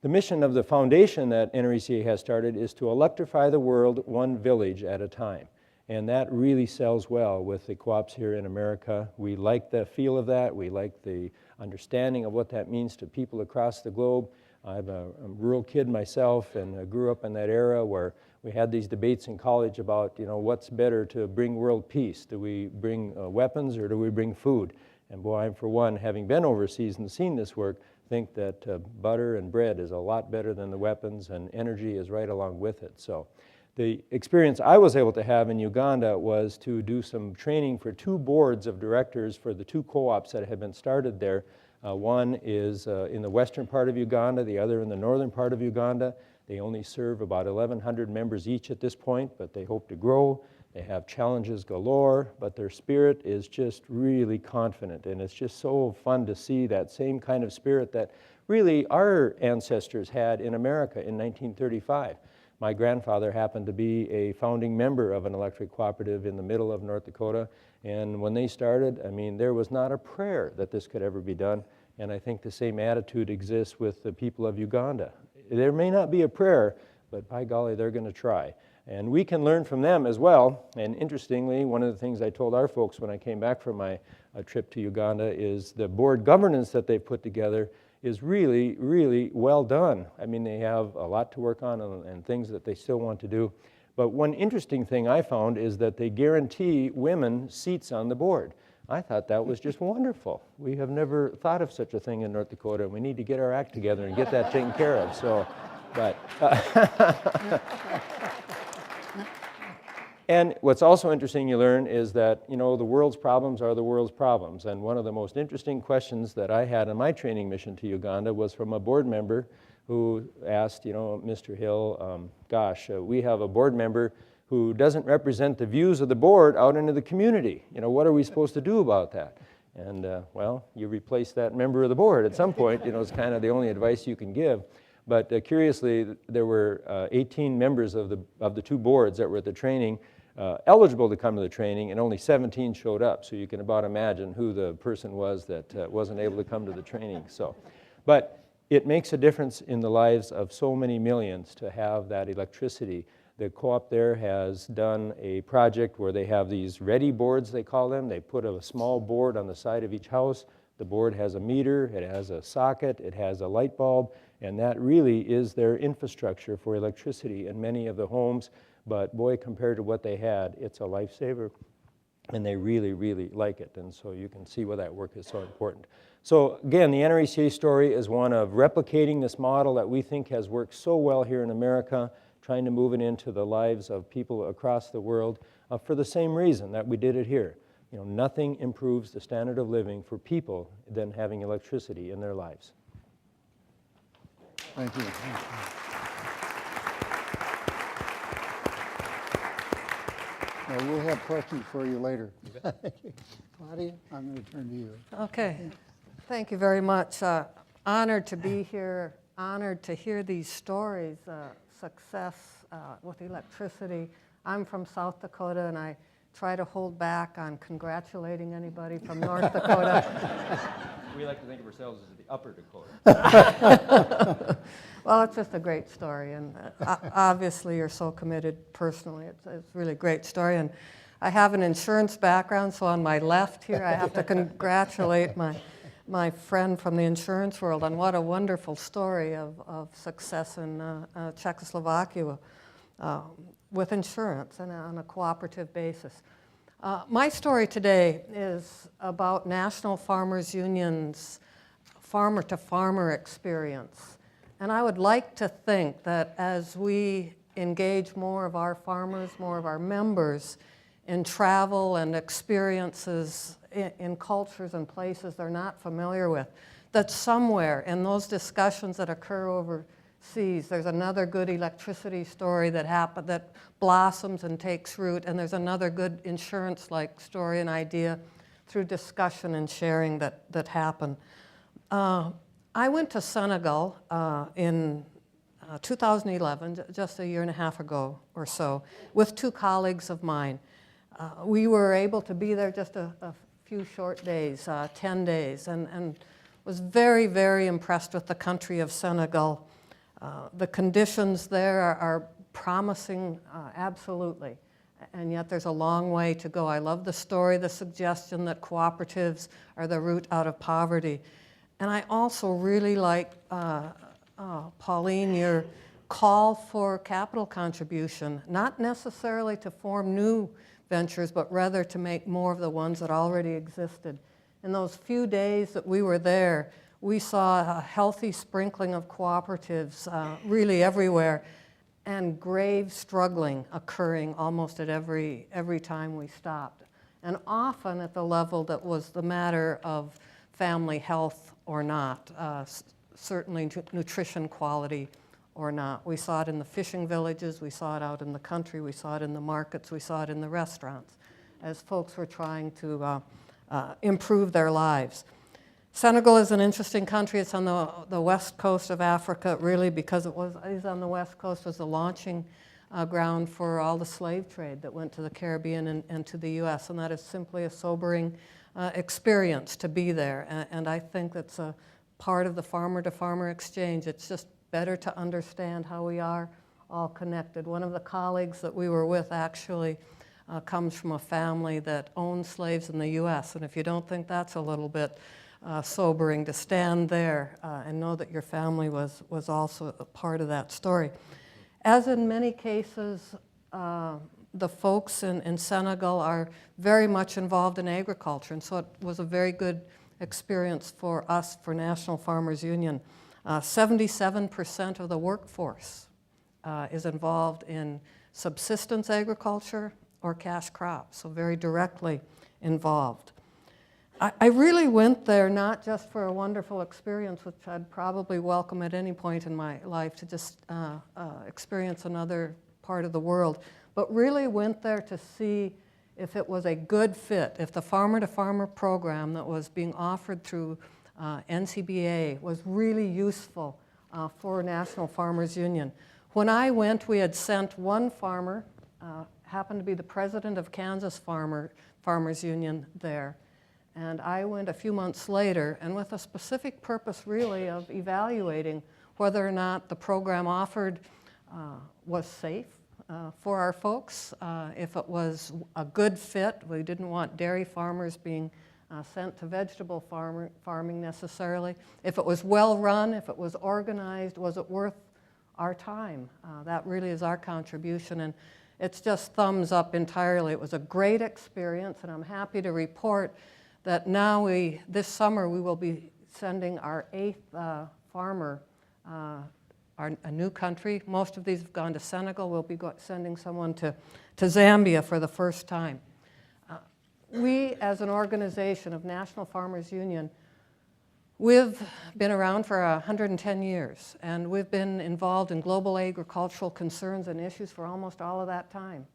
The mission of the foundation that NRECA has started is to electrify the world one village at a time. And that really sells well with the co-ops here in America. We like the feel of that. We like the understanding of what that means to people across the globe. I'm a rural kid myself, and I grew up in that era where we had these debates in college about, you know, what's better to bring world peace? Do we bring weapons or do we bring food? And boy, I'm for one, having been overseas and seen this work, think that butter and bread is a lot better than the weapons, and energy is right along with it. So the experience I was able to have in Uganda was to do some training for 2 boards of directors for the 2 co-ops that had been started there. One is in the western part of Uganda, the other in the northern part of Uganda. They only serve about 1,100 members each at this point, but they hope to grow. They have challenges galore, but their spirit is just really confident, and it's just so fun to see that same kind of spirit that really our ancestors had in America in 1935. My grandfather happened to be a founding member of an electric cooperative in the middle of North Dakota, and when they started, I mean, there was not a prayer that this could ever be done, and I think the same attitude exists with the people of Uganda. There may not be a prayer, but by golly, they're going to try. And we can learn from them as well. And interestingly, one of the things I told our folks when I came back from my trip to Uganda is the board governance that they've put together is really, really well done. I mean, they have a lot to work on and things that they still want to do. But one interesting thing I found is that they guarantee women seats on the board. I thought that was just wonderful. We have never thought of such a thing in North Dakota, and we need to get our act together and get that taken care of. So, but and what's also interesting you learn is that, you know, the world's problems are the world's problems. And one of the most interesting questions that I had on my training mission to Uganda was from a board member who asked, you know, Mr. Hill, gosh, we have a board member who doesn't represent the views of the board out into the community. You know, what are we supposed to do about that? And, well, you replace that member of the board at some point. You know, it's kind of the only advice you can give. But curiously, there were 18 members of the two boards that were at the training eligible to come to the training, and only 17 showed up. So you can about imagine who the person was that wasn't able to come to the training. So, but it makes a difference in the lives of so many millions to have that electricity. The co-op there has done a project where they have these ready boards, they call them. They put a small board on the side of each house. The board has a meter, it has a socket, it has a light bulb, and that really is their infrastructure for electricity in many of the homes. But boy, compared to what they had, it's a lifesaver, and they really, really like it. And so you can see why that work is so important. So again, the NRECA story is one of replicating this model that we think has worked so well here in America, trying to move it into the lives of people across the world for the same reason that we did it here. You know, nothing improves the standard of living for people than having electricity in their lives. Thank you. Well, we'll have questions for you later. Claudia, I'm going to turn to you. Okay. Thank you very much. Honored to be here, honored to hear these stories, success with electricity. I'm from South Dakota, and I try to hold back on congratulating anybody from North Dakota. We like to think of ourselves as the upper Dakota. Well, it's just a great story, and obviously you're so committed personally. It's a really great story, and I have an insurance background, so on my left here I have to congratulate my friend from the insurance world on what a wonderful story of success in Czechoslovakia with insurance and on a cooperative basis. My story today is about National Farmers Union's farmer-to-farmer experience. And I would like to think that as we engage more of our farmers, more of our members in travel and experiences in cultures and places they're not familiar with, that somewhere in those discussions that occur overseas, there's another good electricity story that blossoms and takes root, and there's another good insurance-like story and idea through discussion and sharing that happen. I went to Senegal in 2011, just a year and a half ago or so, with two colleagues of mine. We were able to be there just a few short days, 10 days, and was very, very impressed with the country of Senegal. The conditions there are promising, absolutely, and yet there's a long way to go. I love the story, the suggestion that cooperatives are the route out of poverty. And I also really like, Pauline, your call for capital contribution, not necessarily to form new ventures, but rather to make more of the ones that already existed. In those few days that we were there, we saw a healthy sprinkling of cooperatives really everywhere, and grave struggling occurring almost at every time we stopped. And often at the level that was the matter of family health or not, certainly nutrition quality or not. We saw it in the fishing villages, we saw it out in the country, we saw it in the markets, we saw it in the restaurants, as folks were trying to improve their lives. Senegal is an interesting country. It's on the west coast of Africa, really, because it is on the west coast, was the launching ground for all the slave trade that went to the Caribbean and to the U.S., and that is simply a sobering experience to be there. And I think that's a part of the farmer-to-farmer exchange. It's just better to understand how we are all connected. One of the colleagues that we were with actually comes from a family that owned slaves in the U.S., and if you don't think that's a little bit sobering, to stand there and know that your family was also a part of that story. As in many cases, the folks in Senegal are very much involved in agriculture, and so it was a very good experience for us, for National Farmers Union. 77% of the workforce is involved in subsistence agriculture or cash crops, so very directly involved. I really went there not just for a wonderful experience, which I'd probably welcome at any point in my life to just experience another part of the world, but really went there to see if it was a good fit, if the farmer-to-farmer program that was being offered through NCBA was really useful for National Farmers Union. When I went, we had sent one farmer, happened to be the president of Kansas Farmers Union there, and I went a few months later, and with a specific purpose really of evaluating whether or not the program offered was safe for our folks, if it was a good fit. We didn't want dairy farmers being sent to vegetable farming necessarily. If it was well run, if it was organized, was it worth our time? That really is our contribution, and it's just thumbs up entirely. It was a great experience, and I'm happy to report that now this summer we will be sending our 8th farmer, a new country. Most of these have gone to Senegal. We'll be sending someone to Zambia for the first time. We, as an organization of National Farmers Union, we've been around for 110 years, and we've been involved in global agricultural concerns and issues for almost all of that time.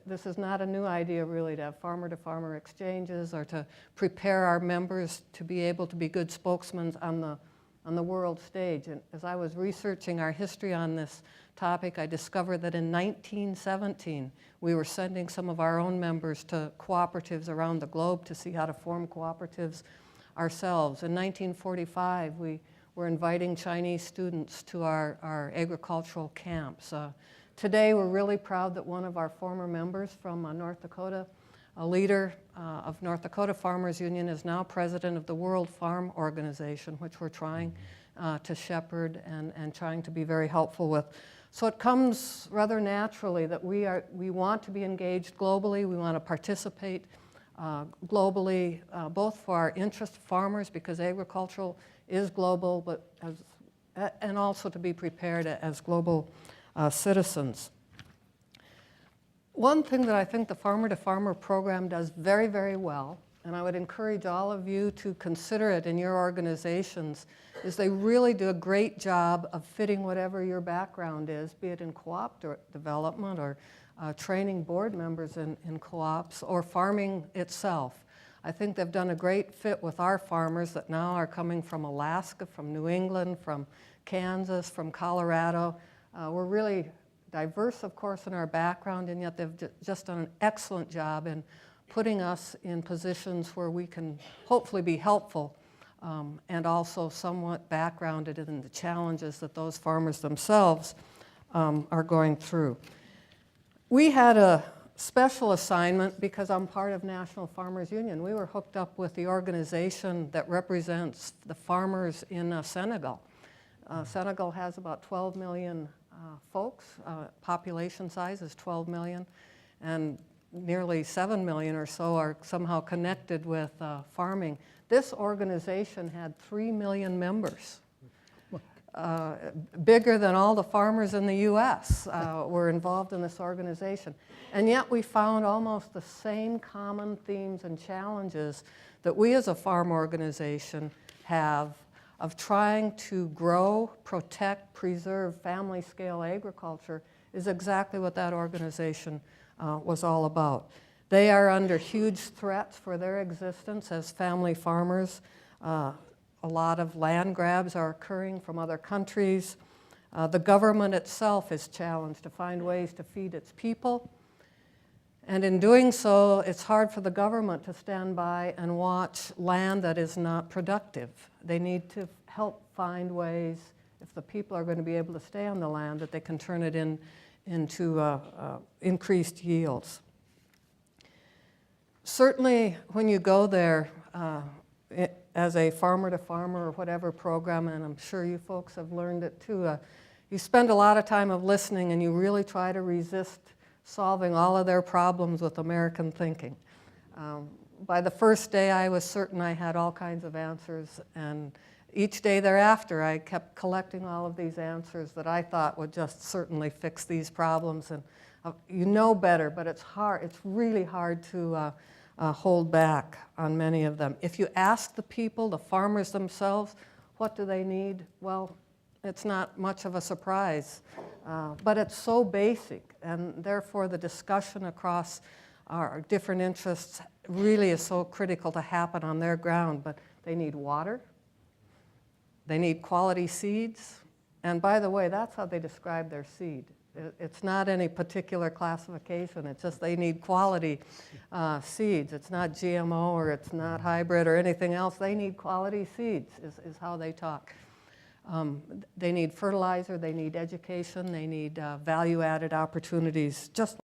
This is not a new idea, really, to have farmer-to-farmer exchanges or to prepare our members to be able to be good spokesmen on the world stage. And as I was researching our history on this topic, I discovered that in 1917, we were sending some of our own members to cooperatives around the globe to see how to form cooperatives ourselves. In 1945, we were inviting Chinese students to our agricultural camps. Today, we're really proud that one of our former members from North Dakota, a leader of North Dakota Farmers Union, is now president of the World Farm Organization, which we're trying to shepherd and trying to be very helpful with. So it comes rather naturally that we want to be engaged globally. We want to participate globally, both for our interest farmers, because agricultural is global, but and also to be prepared as global citizens. One thing that I think the farmer-to-farmer program does very, very well, and I would encourage all of you to consider it in your organizations, is they really do a great job of fitting whatever your background is, be it in co-op development or training board members in co-ops or farming itself. I think they've done a great fit with our farmers that now are coming from Alaska, from New England, from Kansas, from Colorado. We're really diverse, of course, in our background, and yet they've just done an excellent job in putting us in positions where we can hopefully be helpful and also somewhat backgrounded in the challenges that those farmers themselves are going through. We had a special assignment because I'm part of National Farmers Union. We were hooked up with the organization that represents the farmers in Senegal. Senegal has about 12 million folks. Population size is 12 million, and nearly 7 million or so are somehow connected with farming. This organization had 3 million members. Bigger than all the farmers in the U.S. Were involved in this organization. And yet we found almost the same common themes and challenges that we as a farm organization have of trying to grow, protect, preserve family-scale agriculture is exactly what that organization was all about. They are under huge threats for their existence as family farmers. A lot of land grabs are occurring from other countries. The government itself is challenged to find ways to feed its people. And in doing so, it's hard for the government to stand by and watch land that is not productive. They need to help find ways, if the people are going to be able to stay on the land, that they can turn it into increased yields. Certainly, when you go there as a farmer-to-farmer or whatever program, and I'm sure you folks have learned it too, you spend a lot of time of listening and you really try to resist solving all of their problems with American thinking. By the first day, I was certain I had all kinds of answers, and each day thereafter, I kept collecting all of these answers that I thought would just certainly fix these problems. And you know better, but it's hard. It's really hard to hold back on many of them. If you ask the people, the farmers themselves, what do they need? Well, it's not much of a surprise, but it's so basic, and therefore the discussion across our different interests really is so critical to happen on their ground. But they need water, they need quality seeds, and by the way, that's how they describe their seed. It's not any particular classification, it's just they need quality seeds. It's not GMO or it's not hybrid or anything else. They need quality seeds is how they talk. They need fertilizer, they need education, they need value-added opportunities, just